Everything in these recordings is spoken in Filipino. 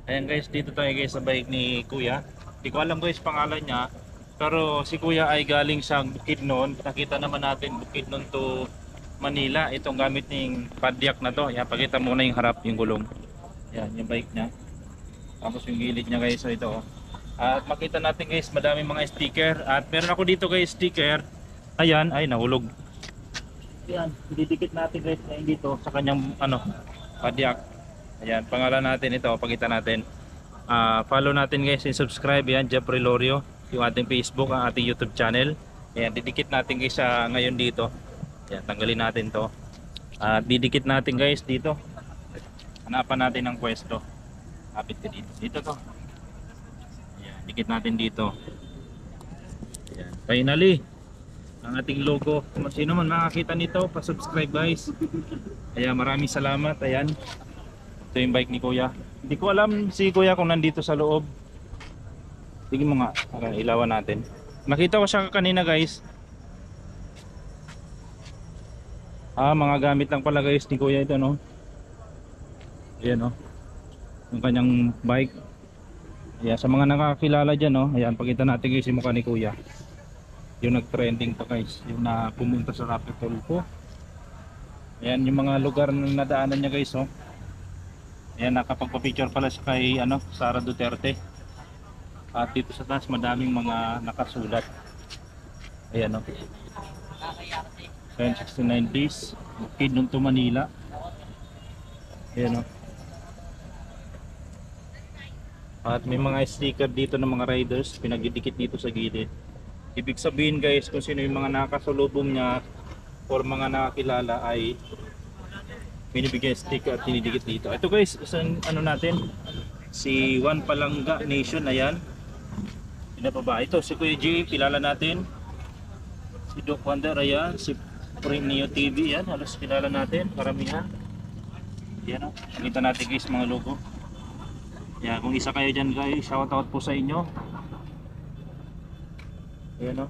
Ayan guys, dito tayo guys sa bike ni Kuya. Hindi ko alam guys pangalan niya. Pero si Kuya ay galing sa Bukidnon. Nakita naman natin Bukidnon to Manila. Itong gamit ng padyak na to. Ayan, pakita muna yung harap, yung gulong. Ayan, yung bike niya. Tapos yung gilid niya guys, so ito. At makita natin guys, madaming mga sticker. At meron ako dito guys, sticker. Ayan, ay nahulog. Ayan, didikit natin guys ngayon dito sa kanyang padyak. Ayan, pangalan natin ito, pakita natin. Follow natin guys and subscribe. Yan, Jeffrey Lorio, yung ating Facebook, ang ating YouTube channel. Ayan, didikit natin guys ngayon dito. Ayan, tanggalin natin to. At didikit natin guys dito. Hanapan natin ng pwesto. Kapit ka dito. Dito to. Ayan, dikit natin dito. Ayan, finally ang ating logo. Kung sino man makakita nito, pa-subscribe guys. Ayan, maraming salamat. Ayan, ito yung bike ni Kuya. Hindi ko alam si Kuya kung nandito sa loob. Tingin mo nga, para ilawan natin. Nakita ko siya kanina guys. Mga gamit lang pala guys ni Kuya ito, no. Ayan, no, yung kanyang bike. Ayan, sa mga nakakilala dyan, no. Ayan, pakita natin guys yung mukha ni Kuya. Yung nag-trending to guys, yung na pumunta sa Rapid Tulfo. Ayan yung mga lugar na nadaanan niya guys, oh. Ayan, nakapagpa-picture pala siya kay Sara Duterte. At dito sa taas madaming mga nakasulat. Ayan, oh. 69 days, Bukidnon to Manila. Ayan, oh. At may mga sticker dito ng mga riders, pinagdidikit dito sa gilid. Ibig sabihin guys, kung sino yung mga nakasalubong niya or mga nakakilala ay binibigyan sticker at tinidikit dito. Ito guys, isang natin, si Juan Palanga Nation. Ayan, yun pa ba? Ito si Kuya G, kilala natin. Si Doc Wonder, ayan. Si Premio TV, yan, halos kilala natin, karamihan. Ayan, nakita natin guys mga logo. Ayan, kung isa kayo dyan guys, shoutout po sa inyo. Ayan,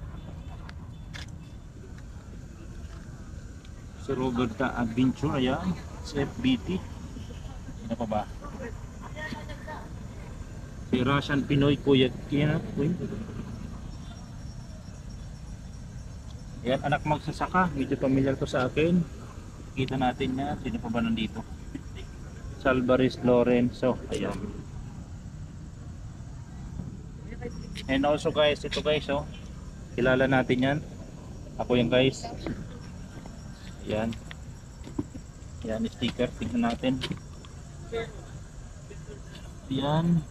si Roberta Adventure, ayan. Si FBT, ano pa ba? Si Russian Pinoy Kuya, yan. Ayan, anak magsasaka, medyo familiar to sa akin. Kita natin niya, sino pa ba nandito? Salvaris Lorenzo, ayan. And also guys, ito guys, oh, kilala natin yan. Ako yan guys. Ayan. Ayan, sticker, tignan natin. Ayan.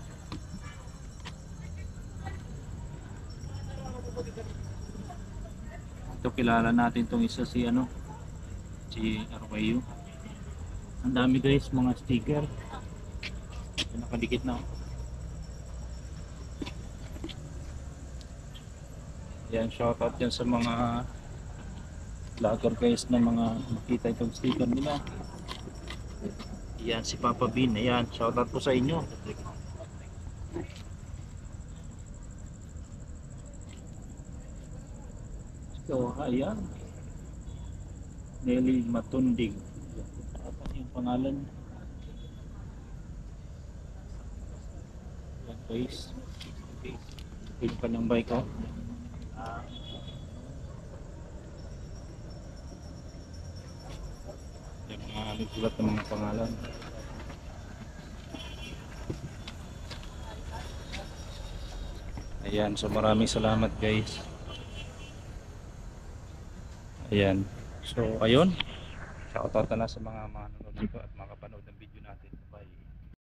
Ito, kilala natin tong isa, si RYU. Ang dami guys, mga sticker. Nakadikit na. Ayan, shoutout yan sa mga vlogger guys na mga makita itong sticker nila. Ayan, si Papa Bean. Ayan, shoutout po sa inyo. So, ayan, Nelly Matundig. Apa yung pangalan? Ayan guys, yung kanyang bike, oh. Yung mga nagsulat ng mga pangalan. Ayan, so maraming salamat guys. Ayan, so ayun, shoutout na sa mga nanonood dito at makapanood ng video natin.